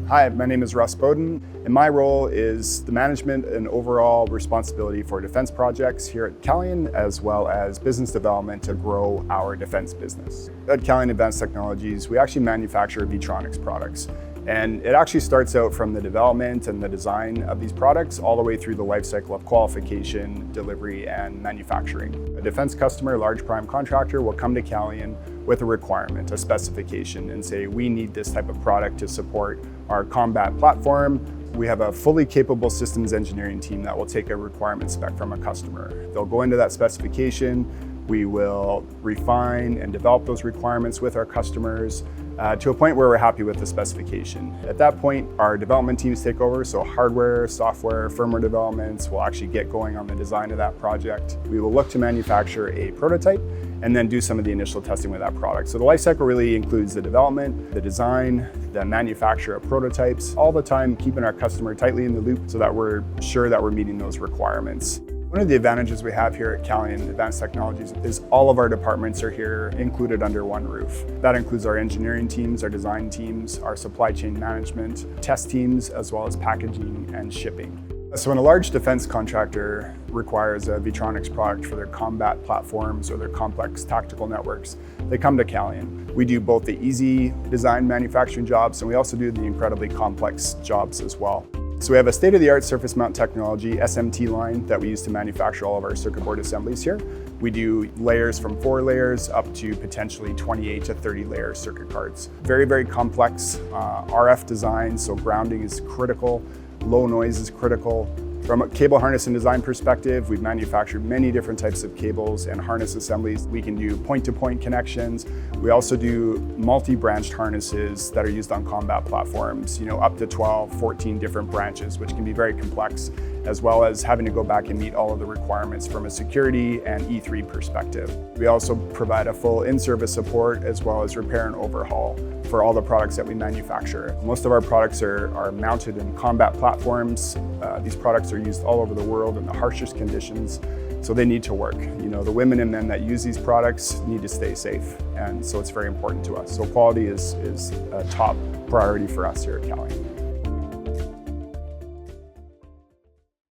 Hi, my name is Russ Bowden, and my role is the management and overall responsibility for defense projects here at Calian, as well as business development to grow our defense business. At Calian Advanced Technologies, we actually manufacture Vetronics products. And it actually starts out from the development and the design of these products all the way through the life cycle of qualification, delivery, and manufacturing. A defense customer, a large prime contractor, will come to Calian with a requirement, a specification, and say, we need this type of product to support our combat platform. We have a fully capable systems engineering team that will take a requirement spec from a customer. They'll go into that specification. We will refine and develop those requirements with our customers to a point where we're happy with the specification. At that point, our development teams take over, so hardware, software, firmware developments will actually get going on the design of that project. We will look to manufacture a prototype and then do some of the initial testing with that product. So the life cycle really includes the development, the design, the manufacture of prototypes, all the time keeping our customer tightly in the loop so that we're sure that we're meeting those requirements. One of the advantages we have here at Calian Advanced Technologies is all of our departments are here included under one roof. That includes our engineering teams, our design teams, our supply chain management, test teams, as well as packaging and shipping. So when a large defense contractor requires a Vetronics product for their combat platforms or their complex tactical networks, they come to Calian. We do both the easy design manufacturing jobs and we also do the incredibly complex jobs as well. So we have a state-of-the-art surface mount technology, SMT line, that we use to manufacture all of our circuit board assemblies here. We do layers from 4 layers up to potentially 28 to 30 layer circuit cards. Very, very complex RF design, so grounding is critical, low noise is critical. From a cable harness and design perspective, we've manufactured many different types of cables and harness assemblies. We can do point-to-point connections. We also do multi-branched harnesses that are used on combat platforms, up to 12, 14 different branches, which can be very complex, as well as having to go back and meet all of the requirements from a security and E3 perspective. We also provide a full in-service support as well as repair and overhaul for all the products that we manufacture. Most of our products are mounted in combat platforms. These products are used all over the world in the harshest conditions, so they need to work. The women and men that use these products need to stay safe, and so it's very important to us. So quality is a top priority for us here at Calian.